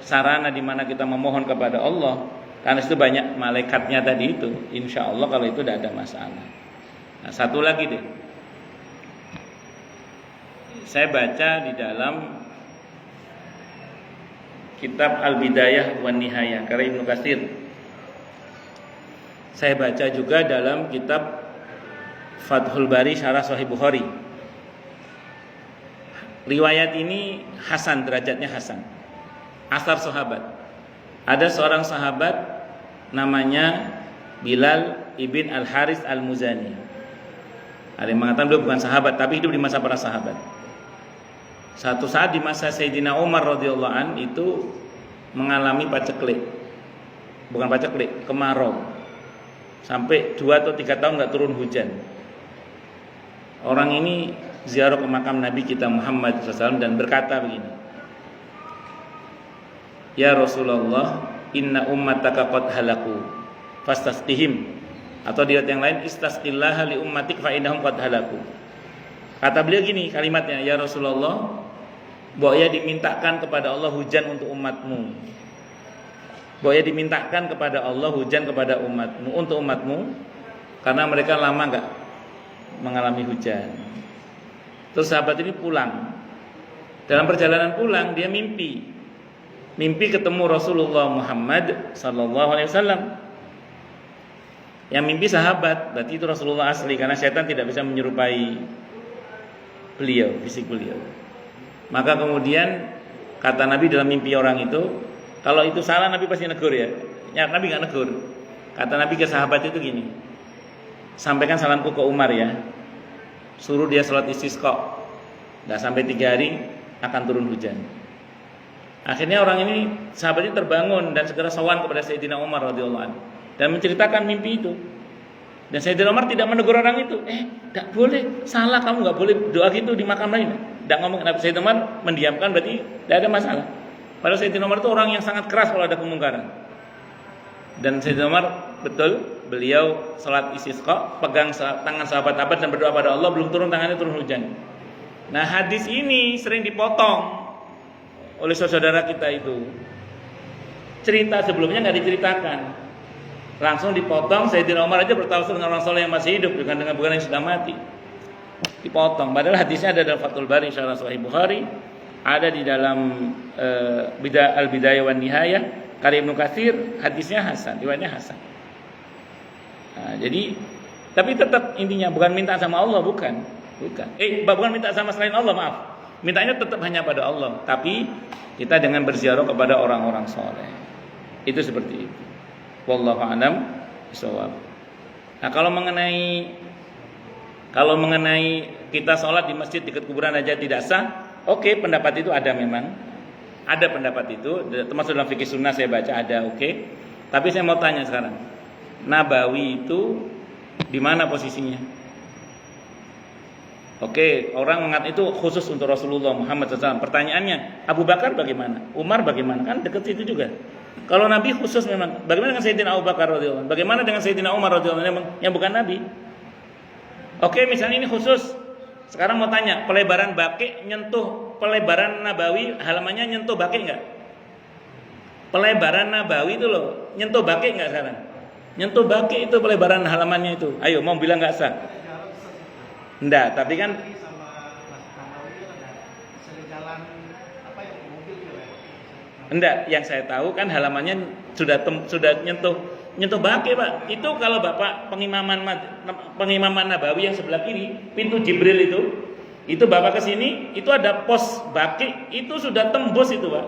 sarana di mana kita memohon kepada Allah, karena itu banyak malaikatnya tadi itu, insya Allah kalau itu tidak ada masalah. Nah, satu lagi deh, saya baca di dalam kitab Al-Bidayah wan Nihayah karya Ibnu Katsir. Saya baca juga dalam kitab Fathul Bari Syarah Sahih Bukhari. Riwayat ini hasan, derajatnya hasan. Asar sahabat. Ada seorang sahabat namanya Bilal ibn Al-Haris Al-Muzani. Ada yang mengatakan beliau bukan sahabat, tapi hidup di masa para sahabat. Satu saat di masa Sayyidina Umar radhiyallahu an itu mengalami paceklik. Bukan paceklik, kemarau. Sampai 2 atau 3 tahun nggak turun hujan. Orang ini ziarah ke makam Nabi kita Muhammad SAW dan berkata begini, Ya Rasulullah, inna ummataka qad halaku fastasqihim. Atau di ayat yang lain, istasqillaha li ummatik fa innahum qad halaku. Kata beliau gini kalimatnya, Ya Rasulullah, bahwa dimintakan kepada Allah hujan untuk umatmu. Bahwa dimintakan kepada Allah hujan kepada umatmu, untuk umatmu, karena mereka lama enggak mengalami hujan. Terus sahabat ini pulang. Dalam perjalanan pulang dia mimpi ketemu Rasulullah Muhammad sallallahu alaihi wasallam. Yang mimpi sahabat, berarti itu Rasulullah asli, karena setan tidak bisa menyerupai beliau, fisik beliau. Maka kemudian kata Nabi dalam mimpi orang itu, kalau itu salah Nabi pasti negur ya. Ya Nabi nggak negur. Kata Nabi ke sahabat itu gini, sampaikan salamku ke Umar ya, suruh dia sholat istisqa. Nggak sampai 3 hari akan turun hujan. Akhirnya orang ini, sahabat ini terbangun dan segera sowan kepada Sayyidina Umar radhiyallahu anhu dan menceritakan mimpi itu. Dan Sayyidina Umar tidak menegur orang itu. Tidak boleh, salah, kamu nggak boleh doa gitu di makam lain. Tidak ngomong. Sayyidina Umar mendiamkan, berarti tidak ada masalah. Padahal Sayyidina Umar itu orang yang sangat keras kalau ada kemungkaran. Dan Sayyidina Umar betul, beliau sholat istisqa, pegang tangan sahabat-sahabat dan berdoa pada Allah, belum turun tangannya turun hujan. Nah hadis ini sering dipotong oleh saudara kita itu. Cerita sebelumnya nggak diceritakan, langsung dipotong. Sayyidina Umar aja bertawassul dengan orang soleh yang masih hidup, bukan yang sudah mati. Dipotong. Padahal hadisnya ada dalam Fathul Bari Syarah Sahih Bukhari, ada di dalam Al-Bidayah wan Nihayah karya Ibnu Katsir, hadisnya hasan, riwayatnya hasan. Nah, jadi tapi tetap intinya bukan minta sama Allah, bukan minta sama selain Allah, maaf. Mintanya tetap hanya pada Allah, tapi kita dengan berziarah kepada orang-orang soleh. Itu seperti itu. Wallahu a'lam bishawab. Nah, kalau mengenai kita sholat di masjid dekat kuburan aja tidak sah, oke, pendapat itu ada memang. Ada pendapat itu, termasuk dalam fikih sunnah saya baca ada, oke. Tapi saya mau tanya sekarang, Nabawi itu di mana posisinya? Oke, orang mengatakan itu khusus untuk Rasulullah Muhammad SAW. Pertanyaannya, Abu Bakar bagaimana? Umar bagaimana? Kan dekat situ juga. Kalau Nabi khusus memang, bagaimana dengan Sayyidina Abu Bakar radhiyallahu anhu? Bagaimana dengan Sayyidina Umar radhiyallahu anhu yang bukan Nabi? Oke, misalnya ini khusus. Sekarang mau tanya, pelebaran Baqi nyentuh pelebaran Nabawi, halamannya nyentuh Baqi enggak? Pelebaran Nabawi itu loh, nyentuh Baqi enggak sekarang? Nyentuh Baqi itu pelebaran halamannya itu. Ayo, mau bilang enggak sah? Enggak, tapi kan enggak, yang saya tahu kan halamannya sudah nyentuh Baqi, Pak. Itu kalau Bapak pengimaman Nabawi yang sebelah kiri, pintu Jibril itu Bapak ke sini, itu ada pos Baqi, itu sudah tembus itu, Pak.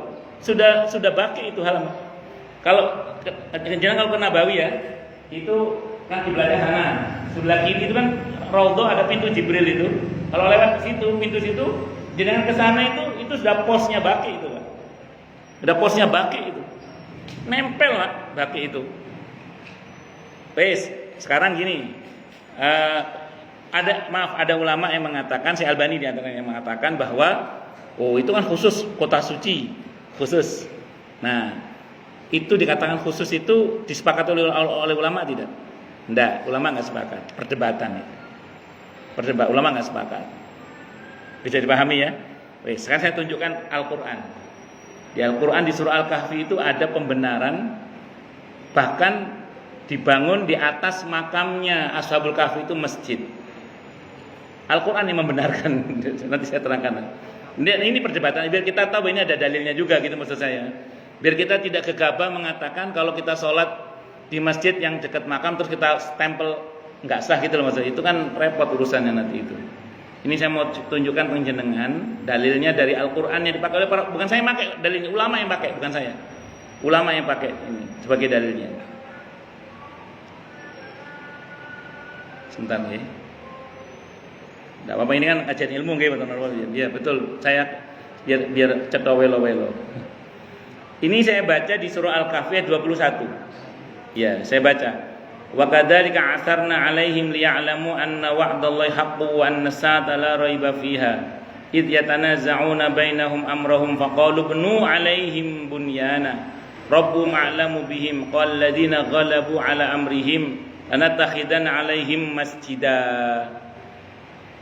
Sudah Baqi itu halaman. Kalau jangan kalau ke Nabawi ya, itu kan kiblatnya sana. Sebelah kiri itu kan Raudhah, ada pintu Jibril itu. Kalau lewat ke situ, pintu situ, jangan ke sana itu sudah posnya Baqi itu, Pak. Ada posnya Baqi itu. Nempel lah Baqi itu. Wes, sekarang gini. Ada ulama yang mengatakan, Syekh Albani di antara yang mengatakan bahwa itu kan khusus kota suci, khusus. Nah, itu dikatakan khusus itu disepakati oleh ulama tidak? Enggak, ulama enggak sepakat. Perdebatan itu. Ulama enggak sepakat. Bisa dipahami ya? Wes, sekarang saya tunjukkan Al-Qur'an. Di Al-Quran di surah Al-Kahfi itu ada pembenaran, bahkan dibangun di atas makamnya Ashabul Kahfi itu masjid. Al-Quran yang membenarkan. Nanti saya terangkan. Ini perdebatan biar kita tahu ini ada dalilnya juga gitu maksud saya. Biar kita tidak gegabah mengatakan kalau kita sholat di masjid yang dekat makam terus kita stempel nggak sah gitu loh maksudnya. Itu kan repot urusannya nanti itu. Ini saya mau tunjukkan penjenengan dalilnya dari Al-Qur'an yang dipakai oleh para, bukan saya yang pakai dalilnya, ulama yang pakai, bukan saya. Ulama yang pakai ini sebagai dalilnya. Sebentar ya. Enggak apa-apa, ini kan kajian ilmu nggih, betul. Ya, betul. Saya biar ceto welo-welo. Ini saya baca di surah Al-Kahfi ayat 21. Ya, saya baca. Wa kadzalika asarna 'alaihim liya'lamu anna wa'dallahi haqqun wa anna as-saata la raiba fiha id yatanaza'una bainahum amrahum faqalu ibnu 'alaihim bunyana rabbuhum a'lamu bihim qala alladziina ghalabu 'ala amrihim lanattakhidanna 'alaihim masjida.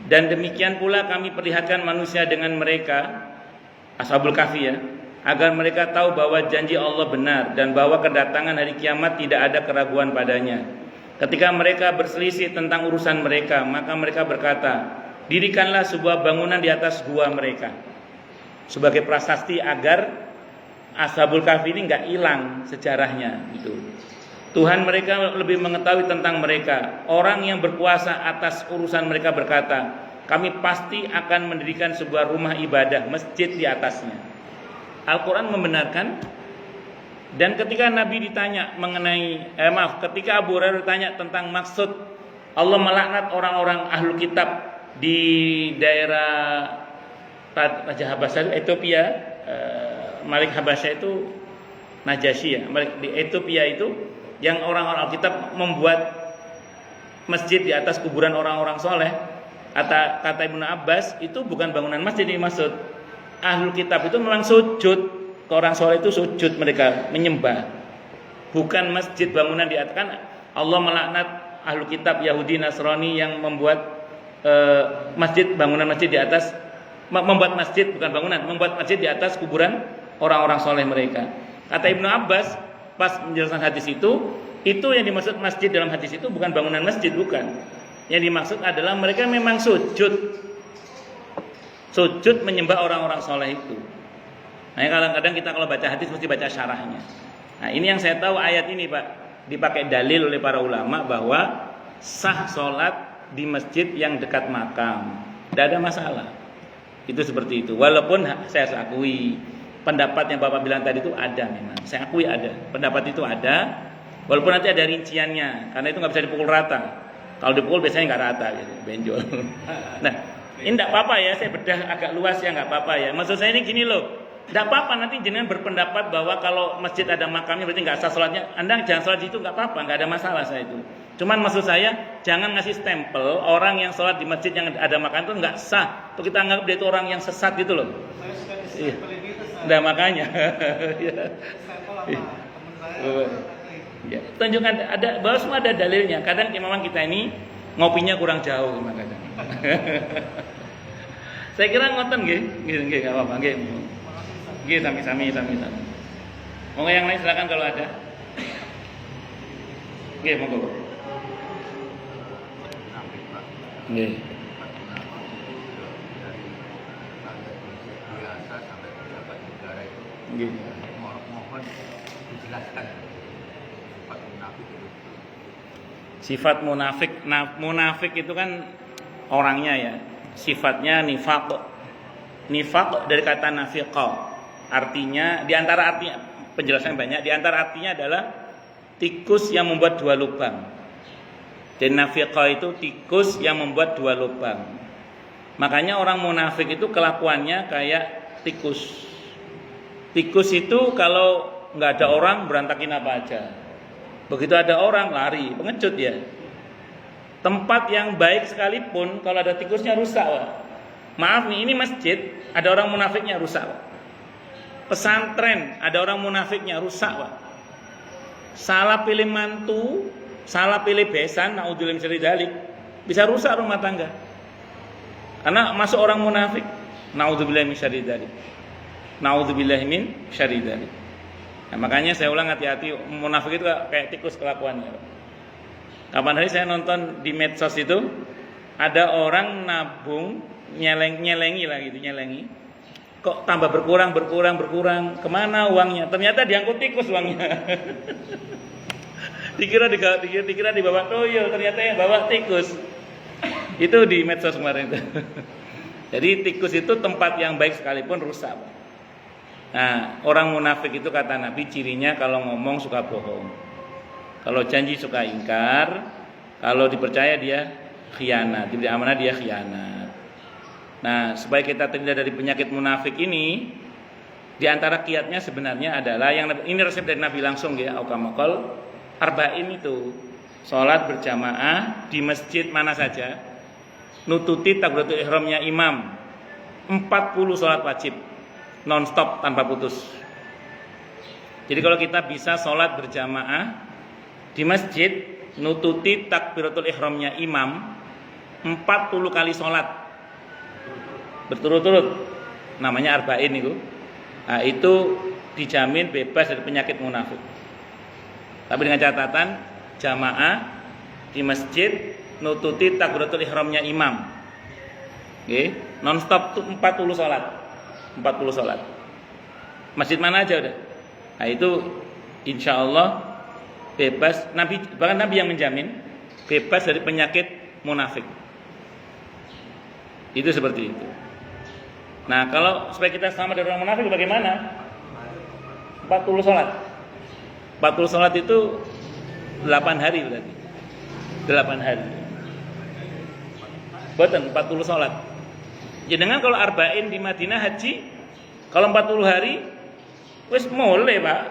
Dan demikian pula kami perlihatkan manusia dengan mereka Ashabul Kahfi ya, agar mereka tahu bahwa janji Allah benar dan bahwa kedatangan hari kiamat tidak ada keraguan padanya. Ketika mereka berselisih tentang urusan mereka, maka mereka berkata, dirikanlah sebuah bangunan di atas gua mereka sebagai prasasti agar Ashabul Kahfi ini nggak hilang sejarahnya gitu. Tuhan mereka lebih mengetahui tentang mereka. Orang yang berkuasa atas urusan mereka berkata, kami pasti akan mendirikan sebuah rumah ibadah, masjid di atasnya. Al-Quran membenarkan. Dan ketika Nabi ditanya mengenai ketika Abu Hurairah ditanya tentang maksud Allah melaknat orang-orang ahlul kitab di daerah Raja Habasyah Ethiopia, Malik Habasyah itu Najasyi ya, di Ethiopia itu yang orang-orang kitab membuat masjid di atas kuburan orang-orang soleh. Kata Ibnu Abbas itu bukan bangunan masjid yang dimaksud. Ahlul kitab itu memang sujud. Ke orang soleh itu sujud, mereka menyembah, bukan masjid bangunan di atas. Kan Allah melaknat ahlu kitab Yahudi Nasrani yang membuat masjid, bangunan masjid di atas, membuat masjid bukan bangunan, membuat masjid di atas kuburan orang-orang soleh mereka. Kata Ibnu Abbas pas menjelaskan hadis itu yang dimaksud masjid dalam hadis itu bukan bangunan masjid, bukan. Yang dimaksud adalah mereka memang sujud menyembah orang-orang soleh itu. Nah, kadang-kadang kita kalau baca hadis mesti baca syarahnya. Nah, ini yang saya tahu ayat ini Pak dipakai dalil oleh para ulama bahwa sah sholat di masjid yang dekat makam, tidak ada masalah. Itu seperti itu. Walaupun saya akui pendapat yang Bapak bilang tadi itu ada memang. Saya akui ada. Pendapat itu ada. Walaupun nanti ada rinciannya, karena itu nggak bisa dipukul rata. Kalau dipukul biasanya nggak rata, gitu, benjol. Nah, ini nggak apa-apa ya. Saya bedah agak luas ya, nggak apa-apa ya. Maksud saya ini gini loh. Tidak apa-apa, nanti jenengan berpendapat bahwa kalau masjid ada makamnya berarti nggak sah sholatnya. Anda jangan sholat di situ, nggak apa-apa, nggak ada masalah saya itu. Cuman maksud saya jangan ngasih stempel orang yang sholat di masjid yang ada makam itu nggak sah. Tuh kita anggap dia itu orang yang sesat gitu loh. Saya suka distempelin gitu, saya. Nah makanya. Stempel sama temen saya. Ya, tunjukkan ada bahwa semua ada dalilnya. Kadang memang kita ini ngopinya kurang jauh kadang. Saya kira ngoten nggih, nggih enggak apa-apa nggih. Nggih sami-sami. Monggo yang lain silakan kalau ada. Nggih, monggo. Nggih. Biasa sampai pejabat negara itu Nggih. mohon dijelaskan sifat munafik itu. Sifat munafik itu kan orangnya ya. Sifatnya nifaq. Nifaq dari kata nafiqa. Artinya, di antara artinya penjelasan banyak. Di antara artinya adalah tikus yang membuat dua lubang. Dan nafiqa itu tikus yang membuat dua lubang. Makanya orang munafik itu kelakuannya kayak tikus. Tikus itu kalau nggak ada orang berantakin apa aja. Begitu ada orang lari, pengecut ya. Tempat yang baik sekalipun kalau ada tikusnya rusak, Pak. Maaf nih, ini masjid ada orang munafiknya rusak, Pak. Pesantren ada orang munafiknya rusak, Pak. Salah pilih mantu, salah pilih besan, naudzubillah min syarri dzalik, bisa rusak rumah tangga. Karena masuk orang munafik, naudzubillah min syarri dzalik. Naudzubillah min syarri dzalik. Nah, makanya saya ulang hati-hati, munafik itu kayak tikus kelakuannya. Kapan hari saya nonton di medsos itu ada orang nabung nyelengi lah gitu, nyelengi. Kok tambah berkurang, kemana uangnya? Ternyata diangkut tikus uangnya. dikira dibawa toyol, ternyata yang bawa tikus. Itu di medsos kemarin itu. Jadi tikus itu tempat yang baik sekalipun rusak. Nah, orang munafik itu kata Nabi cirinya kalau ngomong suka bohong. Kalau janji suka ingkar, kalau dipercaya dia khianat, tidak amanah dia khianat. Nah, supaya kita terhindar dari penyakit munafik ini, di antara kiatnya sebenarnya adalah yang ini resep dari Nabi langsung ya, aukamakol arba'in itu. Salat berjamaah di masjid mana saja, nututi takbiratul ihramnya imam. 40 salat wajib non-stop tanpa putus. Jadi kalau kita bisa salat berjamaah di masjid nututi takbiratul ihramnya imam 40 kali salat berturut-turut, namanya arba'in itu. Nah, itu dijamin bebas dari penyakit munafik. Tapi dengan catatan jamaah di masjid nututi takbiratul ihramnya imam. Oke, non-stop tuh 40 salat. 40 salat. Masjid mana aja udah. Nah, itu insyaallah bebas, Nabi, bahkan Nabi yang menjamin bebas dari penyakit munafik. Itu seperti itu. Nah, kalau supaya kita selamat dari orang munafik bagaimana? 40 salat. 40 salat itu 8 hari berarti. 8 hari. Boten 40 salat. Jangan kalau arba'in di Madinah haji, kalau 40 hari wis mulai, Pak.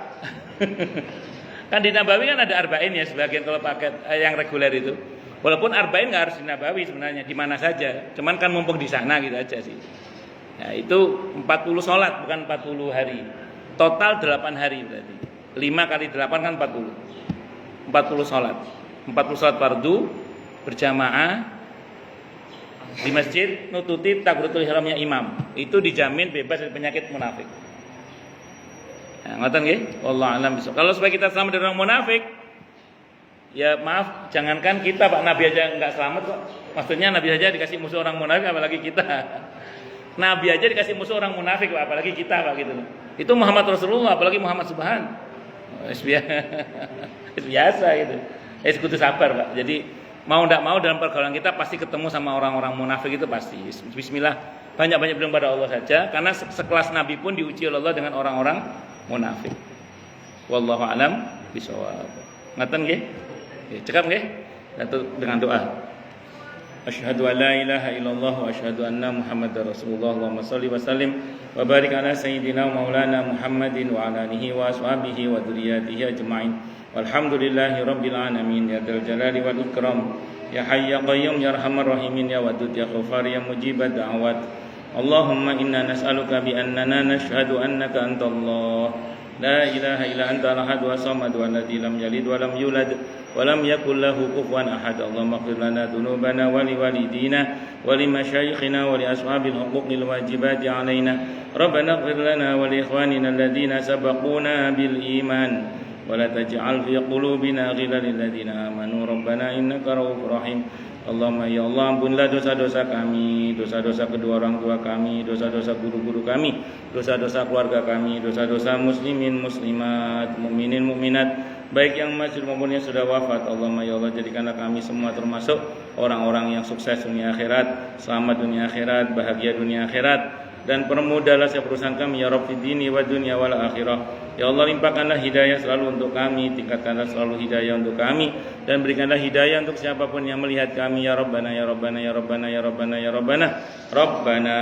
Kan di Nabawi kan ada arba'in ya sebagian kalau paket yang reguler itu. Walaupun arba'in nggak harus di Nabawi sebenarnya, di mana saja. Cuman kan mumpung di sana gitu aja sih. Nah, itu 40 sholat bukan 40 hari. Total 8 hari berarti. 5 kali 8 kan 40. 40 sholat. 40 sholat fardu berjamaah di masjid nututi takbiratul ihramnya imam. Itu dijamin bebas dari penyakit munafik. Nah, ngoten nggih? Wallahu a'lam bishawab. Kalau supaya kita selamat dari orang munafik, ya maaf, jangankan kita Pak, Nabi aja enggak selamat kok. Maksudnya Nabi aja dikasih musuh orang munafik apalagi kita. Nabi aja dikasih musuh orang munafik Pak, apalagi kita Pak gitu. Itu Muhammad Rasulullah, apalagi Muhammad Subhan. Biasa gitu. Kudu sabar Pak. Jadi mau enggak mau dalam pergaulan kita pasti ketemu sama orang-orang munafik itu pasti. Bismillah, banyak-banyak bilang pada Allah saja karena sekelas Nabi pun diuji oleh Allah dengan orang-orang munafik. Wallahu a'lam bishawab. Ngaten nggih? Cekap nggih? Dengan doa. Asyhadu an la ilaha illallah wa asyhadu anna Muhammadar Rasulullah. Allahumma shalli wa sallim wa barik ala sayyidina maulana Muhammadin wa ala alihi wa ashabihi wa dzurriyyatihi ajmain. Walhamdulillahi rabbil alamin ya dzal jalali wal ikram. Ya hayy ya qayyum ya arhamar rahimin ya wadud ya ghafar ya mujibad da'awat. Allahumma inna nas'aluka bi annana nashhadu annaka antallah la ilaha illa anta al-ahad wa samad wa alladzi lam yalid wa lam yulad wa lam yakul lahu kufuwan ahad. Allahumma ighfir lana dhunubana wa liwalidina wa limashayikhina wa li ashabil huquqil wajibati alaina. Rabbana ighfir lana wa li ikhwanina alladhina sabaquna bil iman wa la taj'al fi qulubina ghillan lil ladzina amanu rabbana innaka ra'ufur rahim. Allahumma ya Allah, ampunilah dosa-dosa kami, dosa-dosa kedua orang tua kami, dosa-dosa guru-guru kami, dosa-dosa keluarga kami, dosa-dosa muslimin, muslimat, mukminin, mukminat, baik yang masih maupun yang sudah wafat. Allahumma ya Allah, jadikanlah kami semua termasuk orang-orang yang sukses dunia akhirat, selamat dunia akhirat, bahagia dunia akhirat, dan permudahlah setiap urusan kami ya Rabb fid dini wa dunya wal akhirah. Ya Allah, limpahkanlah hidayah selalu untuk kami, tingkatkanlah selalu hidayah untuk kami, dan berikanlah hidayah untuk siapapun yang melihat kami ya Rabbana ya Rabbana ya Rabbana ya Rabbana ya Rabbana. Rabbana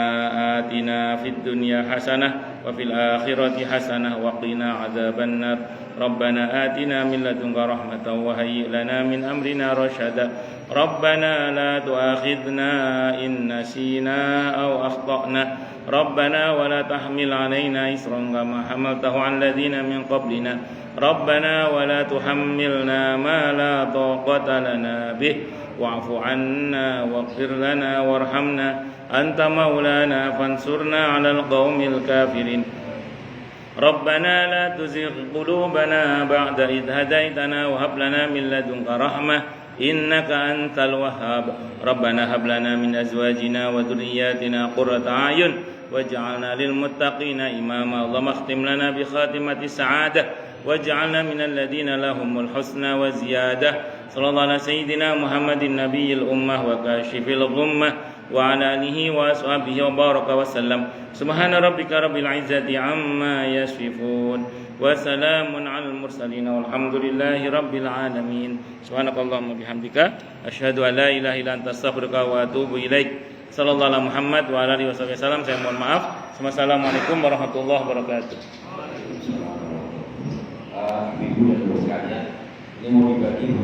atina fid dunya hasanah wa fil akhirati hasanah wa qina adzabannar. Rabbana atina min ladunka rahmatan wa hayyi lana min amrina rasyada. Rabbana la tu'akhidna in nasina aw akhtana. Rabbana wa la tahmil 'alaina isran kama hamaltahu 'alal ladzina min qablina. Rabbana wa la tuhammilna ma la taqata lana bih wa'fu 'anna waghfir lana warhamna anta maulana fansurna 'alal qaumil kafirin. Rabbana la tuzigh qulubana ba'da idh hadaitana wa hab lana min ladunka rahmah innaka antal wahhab. Rabbana hab lana min azwajina wa dhurriyyatina qurrata a'yun waj'alna lil muttaqina imama. Allahumma khtim lana bi khatimati sa'adah waj'alna minal ladzina lahumul husna wa ziyadah. Sallallahu ala sayyidina Muhammadin nabiyil ummah wa kashifil ghummah wa ala alihi wa ashabihi wa baraka wa sallam. Subhana rabbika rabbil izzati amma yasifun wa salamun alal mursalin walhamdulillahi rabbil alamin. Subhanakallahumma bihamdika asyhadu an la ilaha illa anta astaghfiruka wa atubu ilaik. Sallallahu alaihi Muhammad wa alihi wasallam. Saya mohon maaf. Wassalamualaikum warahmatullahi wabarakatuh. Ibu dan Bapak sekalian, ini mau dibagi